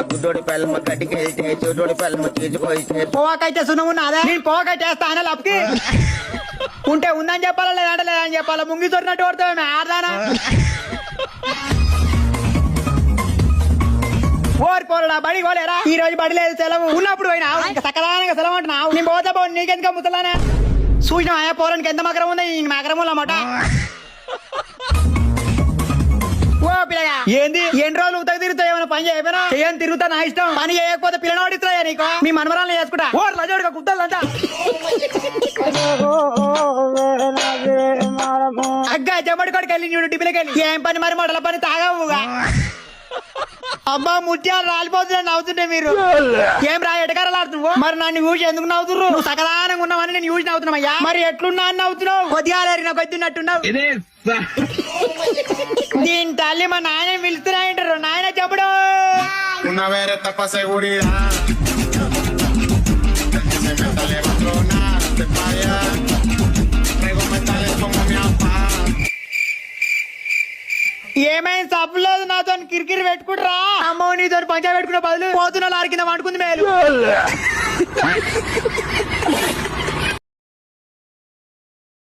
గుడ్డోడి పల్లెమ్మ గడ్డికి వెళ్తే చోటోడి పల్లెమ్మ తీసుకొయితే పోవాకైతే సున్నం ఉన్నదా నేను పోవాకైతే వేస్తా అనే అప్పకి ఉంటే ఉందని చెప్పాలా లేదంటే లేదని చెప్పాలా ముంగి తొరినట్టు కొడతామే ఆడదానా ఓరి పోరా బడి పోలేరా ఈ రోజు బడి లేదు సెలవు ఉన్నప్పుడు పోయినా ఇంకా సకదానంగా సెలవు అంటున్నావు నేను పోతా పో నీకెందుకు ముసలానే చూసిన ఆయా పోరానికి ఎంత మకరం ఉంది మకరం అన్నమాట ఓ పిల్లగా ఏంది ఎన్ని రోజులు ఉతక తిరుగుతావు ఏమైనా పని చేయకపోయినా ఏం తిరుగుతా నా ఇష్టం పని చేయకపోతే పిల్లని ఓడిస్తాయా నీకు మీ మనవరాలను చేసుకుంటా ఓ లజోడుగా కుద్దాలంట అగ్గా జమ్మడి కొడుకు వెళ్ళి చూడు టిపిలకి వెళ్ళి ఏం పని మరి మొదల పని తాగవుగా అబ్బా ముత్యాలు రాలిపోతున్నా నవ్వుతుంటే మీరు ఏం రా ఎటకారాలు ఆడుతున్నావు మరి నన్ను చూసి ఎందుకు నవ్వుతున్నారు నువ్వు సకదానంగా ఉన్నావని నేను చూసి నవ్వుతున్నావయ్యా మరి ఎట్లున్నా అని నవ్వుతున్నావు కొద్దిగా ఎరిగిన కొద్దిన్నట్టున్నావు దీని తల్లి మా నాయన పిలుస్తున్నాయంటారు నాయన చెప్పడు Una vez esta seguridad. Se me sale patrona, te falla. Traigo metales como mi papá. ఏమైంది సబ్బులేదు నాతో కిరికిరి పెట్టుకుంటారా అమ్మో నీతో పంచా పెట్టుకున్న బదులు పోతున్న లారి కింద వండుకుంది మేలు